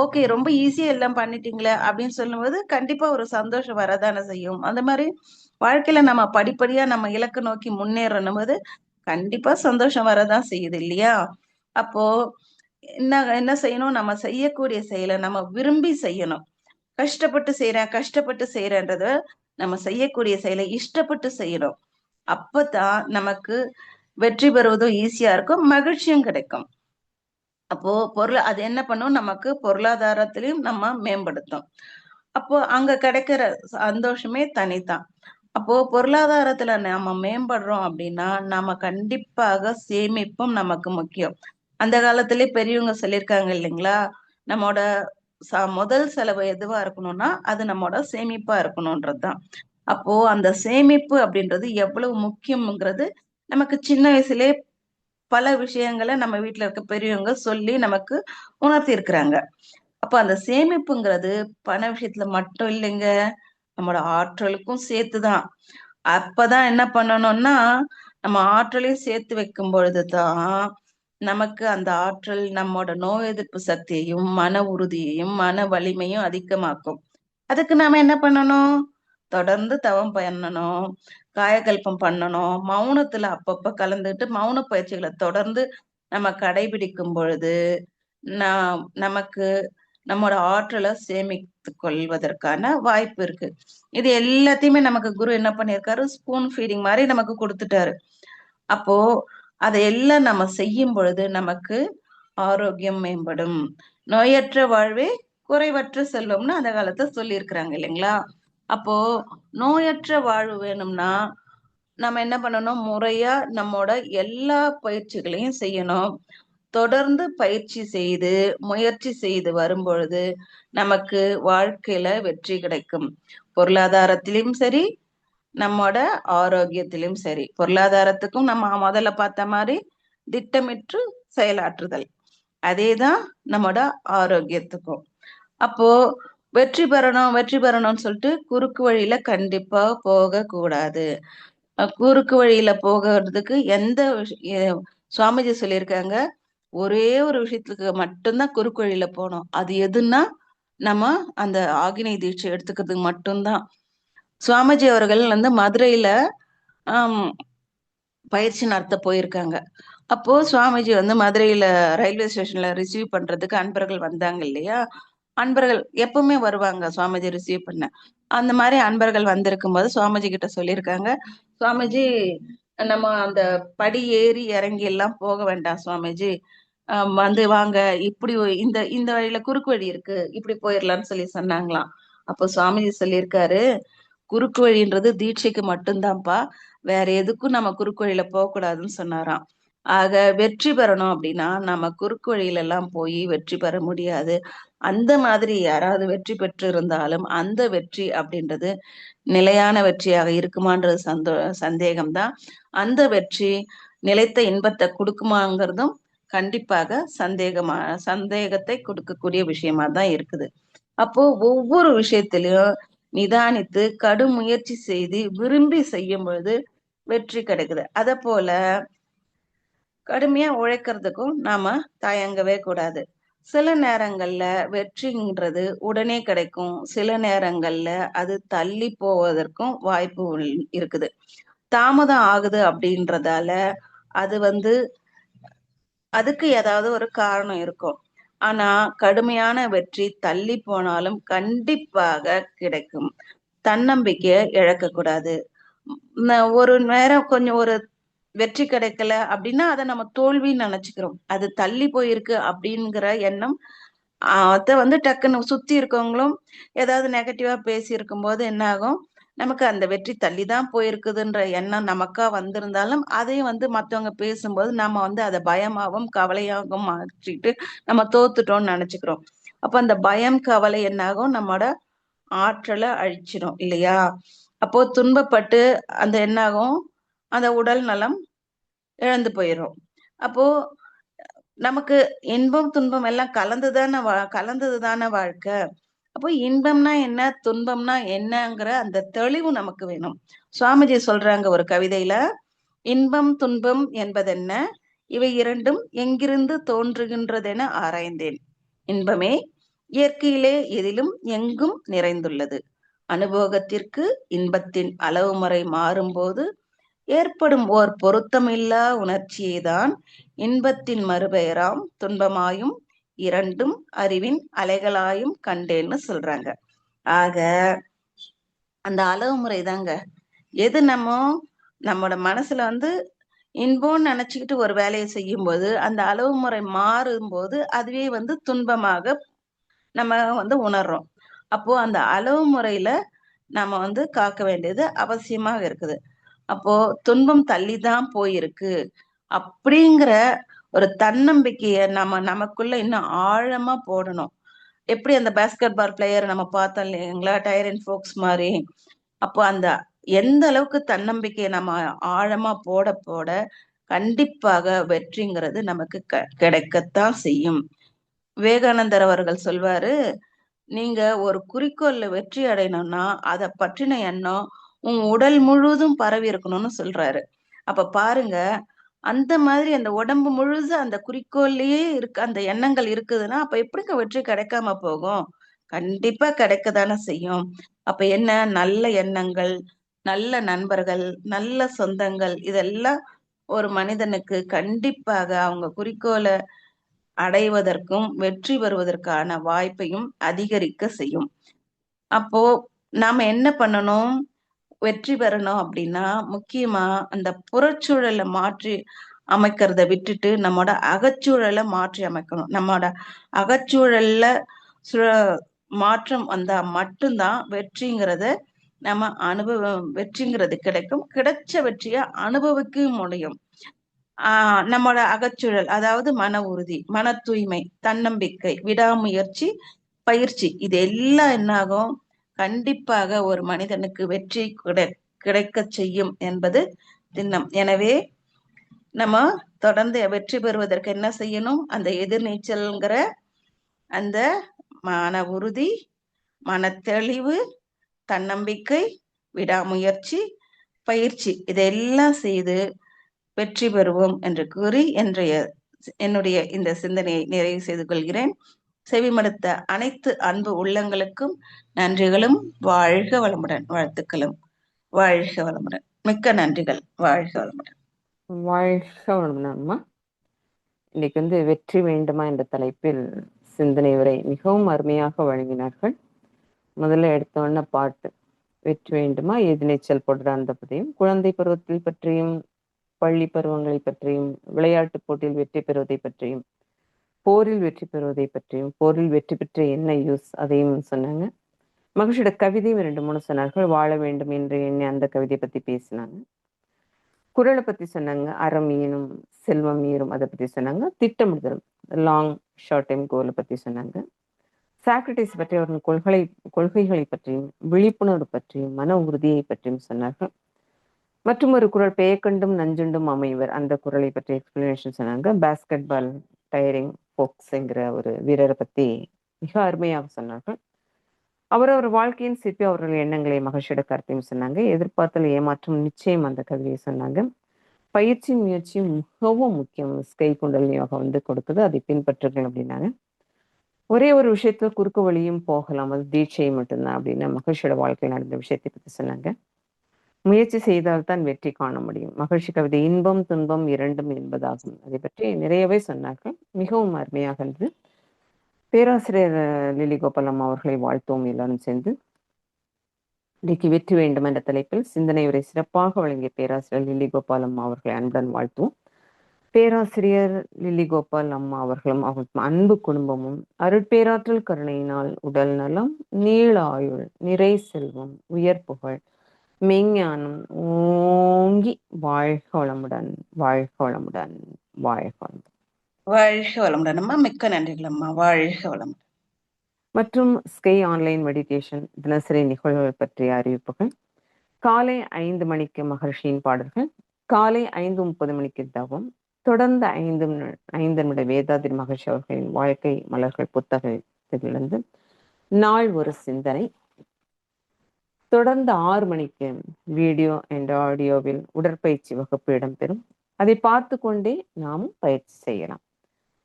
ஓகே ரொம்ப ஈஸியா எல்லாம் பண்ணிட்டீங்களே அப்படின்னு சொல்லும்போது கண்டிப்பா ஒரு சந்தோஷம் வரதானே செய்யும். அந்த மாதிரி வாழ்க்கையில நம்ம படிப்படியா நம்ம இலக்கு நோக்கி முன்னேறணும் போது கண்டிப்பா சந்தோஷம் வரதான் செய்யுது இல்லையா? அப்போ என்ன என்ன செய்யணும், நம்ம செய்யக்கூடிய செயலை நம்ம விரும்பி செய்யணும். கஷ்டப்பட்டு செய்யறேன்றத நம்ம செய்யக்கூடிய செயலை இஷ்டப்பட்டு செய்யணும். அப்பதான் நமக்கு வெற்றி பெறுவதும் ஈஸியா இருக்கும், மகிழ்ச்சியும் கிடைக்கும். அப்போ அது என்ன பண்ணும், நமக்கு பொருளாதாரத்திலையும் நம்ம மேம்படுத்தும். அப்போ அங்க கிடைக்கிற சந்தோஷமே தனிதான். அப்போ பொருளாதாரத்துல நாம மேம்படுறோம் அப்படின்னா நாம கண்டிப்பாக சேமிப்பும் நமக்கு முக்கியம். அந்த காலத்திலே பெரியவங்க சொல்லியிருக்காங்க இல்லைங்களா, நம்மோட முதல் செலவு எதுவா இருக்கணும்னா அது நம்மோட சேமிப்பா இருக்கணும்ன்றதுதான். அப்போ அந்த சேமிப்பு அப்படின்றது எவ்வளவு முக்கியம்ங்கிறது நமக்கு சின்ன வயசுலயே பல விஷயங்களை நம்ம வீட்டுல இருக்க பெரியவங்க சொல்லி நமக்கு உணர்த்தி இருக்கிறாங்க. அப்ப அந்த சேமிப்புங்கிறது பண விஷயத்துல மட்டும் இல்லைங்க, நம்மளோட ஆற்றலுக்கும் சேர்த்துதான். அப்பதான் என்ன பண்ணணும்னா, நம்ம ஆற்றலையும் சேர்த்து வைக்கும் பொழுதுதான் நமக்கு அந்த ஆற்றல் நம்மோட நோய் எதிர்ப்பு சக்தியையும் மன உறுதியையும் மன வலிமையும் அதிகமாக்கும். அதுக்கு நாம என்ன பண்ணணும், தொடர்ந்து தவம் பண்ணணும், காயகல்பம் பண்ணணும், மௌனத்துல அப்பப்ப கலந்துட்டு மௌன பயிற்சிகளை தொடர்ந்து நம்ம கடைபிடிக்கும் பொழுது நமக்கு நம்மோட ஆற்றலை சேமித்து கொள்வதற்கான வாய்ப்பு இருக்கு. இது எல்லாத்தையுமே நமக்கு குரு என்ன பண்ணியிருக்காரு, ஸ்பூன் ஃபீடிங் மாதிரி நமக்கு கொடுத்துட்டாரு. அப்போ அதையெல்லாம் நம்ம செய்யும் பொழுது நமக்கு ஆரோக்கியம் மேம்படும். நோயற்ற வாழ்வே குறைவற்ற செல்வம்னு அந்த காலத்தை சொல்லியிருக்கிறாங்க இல்லைங்களா? அப்போ நோயற்ற வாழ்வு வேணும்னா நம்ம என்ன பண்ணணும், முறையா நம்மோட எல்லா பயிற்சிகளையும் செய்யணும். தொடர்ந்து பயிற்சி செய்து முயற்சி செய்து வரும் பொழுது நமக்கு வாழ்க்கையில வெற்றி கிடைக்கும். பொருளாதாரத்திலும் சரி, நம்மோட ஆரோக்கியத்திலும் சரி. பொருளாதாரத்துக்கும் நம்ம முதல்ல பார்த்த மாதிரி திட்டமிட்டு செயலாற்றுதல், அதேதான் நம்மோட ஆரோக்கியத்துக்கும். அப்போ வெற்றி பெறணும்னு சொல்லிட்டு குறுக்கு வழியில கண்டிப்பா போக கூடாது. குறுக்கு வழியில போகிறதுக்கு சுவாமிஜி சொல்லியிருக்காங்க, ஒரே ஒரு விஷயத்துக்கு மட்டும்தான் குறுக்கு வழியில போகணும். அது எதுன்னா நம்ம அந்த ஆகினை தீட்சை எடுத்துக்கிறதுக்கு மட்டும்தான். சுவாமிஜி அவர்கள் வந்து மதுரையில பயிற்சி நடத்த போயிருக்காங்க. அப்போ சுவாமிஜி வந்து மதுரையில ரயில்வே ஸ்டேஷன்ல ரிசீவ் பண்றதுக்கு அன்பர்கள் வந்தாங்க இல்லையா? அன்பர்கள் எப்பவுமே வருவாங்க சுவாமிஜி ரிசீவ் பண்ண. அந்த மாதிரி அன்பர்கள் வந்திருக்கும் போது சுவாமிஜி கிட்ட சொல்லியிருக்காங்க, சுவாமிஜி நம்ம அந்த படி ஏறி இறங்கி எல்லாம் போக வேண்டாம் சுவாமிஜி. வந்து வாங்க, இப்படி இந்த இந்த வழியில குறுக்கு வழி இருக்கு, இப்படி போயிடலாம்னு சொல்லி சொன்னாங்களாம். அப்போ சுவாமிஜி சொல்லியிருக்காரு, குறுக்கு வழின்றது தீட்சைக்கு மட்டும்தான்ப்பா, வேற எதுக்கும் நம்ம குறுக்கு வழியில போகக்கூடாதுன்னு சொன்னாராம். ஆக வெற்றி பெறணும் அப்படின்னா நம்ம குறுக்கு வழியில எல்லாம் போய் வெற்றி பெற முடியாது. அந்த மாதிரி யாராவது வெற்றி பெற்று இருந்தாலும் அந்த வெற்றி அப்படின்றது நிலையான வெற்றியாக இருக்குமான்றது சந்தேகம்தான். அந்த வெற்றி நிலைத்த இன்பத்தை கொடுக்குமாங்கிறதும் கண்டிப்பாக சந்தேகத்தை கொடுக்கக்கூடிய விஷயமா தான் இருக்குது. அப்போ ஒவ்வொரு விஷயத்திலையும் நிதானித்து கடும் முயற்சி செய்து விரும்பி செய்யும் பொழுது வெற்றி கிடைக்குது. அத போல கடுமையா உழைக்கிறதுக்கும் நாம தயங்கவே கூடாது. சில நேரங்கள்ல வெற்றின்றது உடனே கிடைக்கும், சில நேரங்கள்ல அது தள்ளி போவதற்கும் வாய்ப்பு இருக்குது. தாமதம் ஆகுது அப்படின்றதால அது வந்து அதுக்கு ஏதாவது ஒரு காரணம் இருக்கும். ஆனா கடுமையான வெற்றி தள்ளி போனாலும் கண்டிப்பாக கிடைக்கும். தன்னம்பிக்கைய இழக்கக்கூடாது. ஒரு நேரம் கொஞ்சம் ஒரு வெற்றி கிடைக்கல அப்படின்னா அதை நம்ம தோல்வின்னு நினைச்சுக்கிறோம். அது தள்ளி போயிருக்கு அப்படிங்கிற எண்ணம் அத வந்து டக்குன்னு சுத்தி இருக்கவங்களும் ஏதாவது நெகட்டிவா பேசி இருக்கும்போது என்ன ஆகும், நமக்கு அந்த வெற்றி தள்ளிதான் போயிருக்குதுன்ற எண்ணம் நமக்கா வந்திருந்தாலும் அதையும் வந்து மத்தவங்க பேசும்போது நம்ம வந்து அதை பயமாகவும் கவலையாகவும் மாற்றிட்டு நம்ம தோத்துட்டோம்னு நினைச்சுக்கிறோம். அப்ப அந்த பயம் கவலை என்னாகும், நம்மோட ஆற்றலை அழிச்சிடும் இல்லையா? அப்போ துன்பப்பட்டு அந்த என்னாகும், அந்த உடல் நலம் இழந்து போயிரும். அப்போ நமக்கு இன்பம் துன்பம் எல்லாம் கலந்ததுதானே வாழ்க்கை. அப்போ இன்பம்னா என்ன துன்பம்னா என்னங்கிற அந்த தெளிவு நமக்கு வேணும். சுவாமிஜி சொல்றாங்க ஒரு கவிதையில, இன்பம் துன்பம் என்பதென்ன, இவை இரண்டும் எங்கிருந்து தோன்றுகின்றதென ஆராய்ந்தேன். இன்பமே இயற்கையிலே எதிலும் எங்கும் நிறைந்துள்ளது. அனுபவத்திற்கு இன்பத்தின் அளவு முறை மாறும்போது ஏற்படும் ஓர் பொருத்தமில்லா உணர்ச்சியைதான் இன்பத்தின் மறுபெயராம் துன்பமாயும் இரண்டும் அறிவின் அலைகளாயும் கண்டேன்னு சொல்றாங்க. ஆக அந்த அளவு முறை தாங்க. எது நம்மோட மனசுல வந்து இன்பம்னு நினைச்சுக்கிட்டு ஒரு வேலையை செய்யும் போது அந்த அளவு முறை மாறும்போது அதுவே வந்து துன்பமாக நம்ம வந்து உணர்றோம். அப்போ அந்த அளவு முறையில நம்ம வந்து காக்க வேண்டியது அவசியமாக இருக்குது. அப்போ துன்பம் தள்ளிதான் போயிருக்கு அப்படிங்கிற ஒரு தன்னம்பிக்கைய நமக்குள்ள இன்னும் ஆழமா போடணும். எப்படி அந்த பேஸ்கெட் பால் பிளேயர் நம்ம பார்த்தோம் இல்லைங்களா, டைரன் ஃபோக்ஸ் மாதிரி. அப்போ அந்த எந்த அளவுக்கு தன்னம்பிக்கையை நம்ம ஆழமா போட போட கண்டிப்பாக வெற்றிங்கிறது நமக்கு கிடைக்கத்தான் செய்யும். விவேகானந்தர் அவர்கள் சொல்வாரு, நீங்க ஒரு குறிக்கோள்ல வெற்றி அடையணும்னா அதை பற்றின எண்ணம் உன் உடல் முழுவதும் பரவி இருக்கணும்னு சொல்றாரு. அப்ப பாருங்க, அந்த மாதிரி அந்த உடம்பு முழுதும் அந்த குறிக்கோள்லயே இருக்கு அந்த எண்ணங்கள் இருக்குதுன்னா அப்ப எப்படிங்க வெற்றி கிடைக்காம போகும்? கண்டிப்பா கிடைக்கத்தானே செய்யும். அப்ப என்ன, நல்ல எண்ணங்கள், நல்ல நண்பர்கள், நல்ல சொந்தங்கள், இதெல்லாம் ஒரு மனிதனுக்கு கண்டிப்பாக அவங்க குறிக்கோளை அடைவதற்கும் வெற்றி பெறுவதற்கான வாய்ப்பையும் அதிகரிக்க செய்யும். அப்போ நாம என்ன பண்ணணும், வெற்றி பெறணும் அப்படின்னா முக்கியமா அந்த புறச்சூழலை மாற்றி அமைக்கிறத விட்டுட்டு நம்மோட அகச்சூழலை மாற்றி அமைக்கணும். நம்மோட அகச்சூழல்ல மாற்றம் வந்தா மட்டும்தான் வெற்றிங்கிறத வெற்றிங்கிறது கிடைக்கும். கிடைச்ச வெற்றியை அனுபவிக்க முடியும். நம்மோட அகச்சூழல், அதாவது மன உறுதி, மன தூய்மை, தன்னம்பிக்கை, விடாமுயற்சி, பயிற்சி, இது எல்லாம் என்னாகும், கண்டிப்பாக ஒரு மனிதனுக்கு வெற்றி கிடைக்க செய்யும் என்பது திண்ணம். எனவே நம்ம தொடர்ந்து வெற்றி பெறுவதற்கு என்ன செய்யணும், அந்த எதிர்நீச்சல்ங்கிற அந்த மன உறுதி, மன தெளிவு, தன்னம்பிக்கை, விடாமுயற்சி, பயிற்சி, இதெல்லாம் செய்து வெற்றி பெறுவோம் என்று கூறி என்னுடைய இந்த சிந்தனையை நிறைவு செய்து கொள்கிறேன். செவிமடுத்த அனைத்து அன்பு உள்ளங்களுக்கும் நன்றிகளும், வாழ்க வளமுடன், வாழ்த்துக்களும். வாழ்க வளமுடன். மிக்க நன்றிகள். வாழ்க வளமுடன். வாழ்க வளமுடன்மா. இன்னைக்கு வெற்றி வேண்டுமா என்ற தலைப்பில் சிந்தனை உரை மிகவும் அருமையாக வழங்கினார்கள். முதல்ல எடுத்தோன்ன பாட்டு வெற்றி வேண்டுமா, எதிர்நீச்சல் போடுற அந்த பற்றியும், குழந்தை பருவத்தில் பற்றியும், பள்ளி பருவங்களை பற்றியும், விளையாட்டுப் போட்டியில் வெற்றி பெறுவதை பற்றியும், போரில் வெற்றி பெறுவதை பற்றியும், போரில் வெற்றி பெற்ற என்ன யூஸ் அதையும் சொன்னாங்க. மகிழ்ச்சியோட கவிதையும் 2-3 சொன்னார்கள். வாழ வேண்டும் என்று எண்ணி அந்த கவிதையை பத்தி பேசினாங்க. குறளை பத்தி சொன்னாங்க. அறம் ஈனும் செல்வம் ஈரும் அதை பத்தி சொன்னாங்க. திட்டமிடுதல், லாங் ஷார்ட் டைம் கோலை பத்தி சொன்னாங்க. சாக்ரட்டிஸ் பற்றி அவர்கள் கொள்கைகளை பற்றியும், விழிப்புணர்வு பற்றியும், மன உறுதியை பற்றியும் சொன்னார்கள். மற்றும் ஒரு குறள், பெயக்கண்டும் நஞ்சுண்டும் அமைவர், அந்த குறளை பற்றி எக்ஸ்பிளனேஷன் சொன்னாங்க. பாஸ்கெட் பால் டயரிங் போக்ஸ்ங்கிற ஒரு வீரரை பத்தி மிக அருமையாக சொன்னார்கள். அவரவர் வாழ்க்கையின் சிற்பி அவர்கள் எண்ணங்களை மகிழ்ச்சியோட கருத்தையும் சொன்னாங்க. எதிர்பார்த்தல் ஏமாற்றம் நிச்சயம் அந்த கவிதையை சொன்னாங்க. பயிற்சி முயற்சியும் மிகவும் முக்கியம். ஸ்கை குண்டலினி யோகா கொடுக்குது, அதை பின்பற்றுங்கள் அப்படின்னாங்க. ஒரே ஒரு விஷயத்துல குறுக்கு வழியும் போகலாம், அது தீட்சை மட்டும்தான் அப்படின்னு மகிழ்ச்சியோட வாழ்க்கையில் நடந்த விஷயத்தை பத்தி சொன்னாங்க. முயற்சி செய்தால்தான் வெற்றி காண முடியும். மகிழ்ச்சி கவிதை இன்பம் துன்பம் இரண்டும் என்பதாகும், அதை பற்றி நிறையவே சொன்னார்கள். மிகவும் அருமையாக இருந்தது. பேராசிரியர் லிலி கோபாலம் அவர்களை வாழ்த்துவோம் எல்லாரும் சேர்ந்து. இன்றைக்கு வெற்றி வேண்டும் என்ற தலைப்பில் சிந்தனை உரை சிறப்பாக வழங்கிய பேராசிரியர் லிலி கோபாலம் அவர்களை அன்புடன் வாழ்த்துவோம். பேராசிரியர் லிலி கோபால் அம்மா அவர்களும் அவர்கள் அன்பு குடும்பமும் அருட்பேராற்றல் கருணையினால் உடல் நலம், நீள ஆயுள், நிறை செல்வம், உயர் புகழ், மெஞ்ஞானம் ஓங்கி வாழ்க வளமுடன், வாழ்க வளமுடன், வாழ்க வளமுடன். வாழ்க வளமுடன் அம்மா. மிக்க நன்றிகள் அம்மா. வாழ்க வளமுடன். மற்றும் ஸ்கை ஆன்லைன் மெடிடேஷன் தினசரி நிகழ்வுகள் பற்றிய அறிவிப்புகள். காலை 5 மணிக்கு மகர்ஷியின் பாடல்கள், காலை 5:30 மணிக்கு தவம், தொடர்ந்து 5 நிமிட வேதாதிரி மகர்ஷி அவர்களின் வாழ்க்கை மலர்கள் புத்தகத்திலிருந்து நாள் ஒரு சிந்தனை, தொடர்ந்து 6 மணிக்கு வீடியோ அண்ட் ஆடியோவில் உடற்பயிற்சி வகுப்பு இடம்பெறும். அதை பார்த்து கொண்டே நாமும் பயிற்சி செய்யலாம்.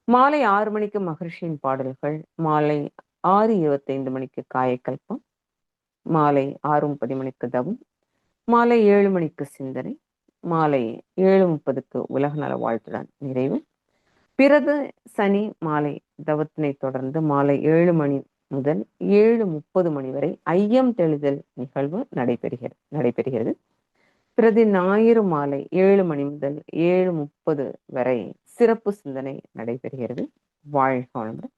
மாலை 6 மணிக்கு மகர்ஷியின் பாடல்கள், மாலை 6:25 மணிக்கு காயக்கல்பம், மாலை 6:30 மணிக்கு தவம், மாலை 7 மணிக்கு சிந்தனை, மாலை 7:30க்கு உலக நல வாழ்த்துடன் நிறைவு. பிறகு சனி மாலை தவத்தினை தொடர்ந்து மாலை 7 மணி முதல் 7:30 மணி வரை ஐயம் தெளிதல் நிகழ்வு நடைபெறுகிறது. பிறகு ஞாயிறு மாலை 7 மணி முதல் 7:30 வரை சிறப்பு சிந்தனை நடைபெறுகிறது. வாழ்க வளமுடன்.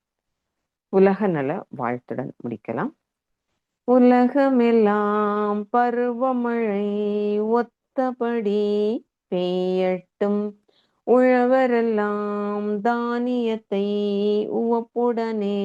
உலக நல வாழ்த்துடன் முடிக்கலாம். உலகமெல்லாம் பருவமழை ஒத்தபடி பெய்யட்டும், உழவரெல்லாம் தானியத்தை உவப்புடனே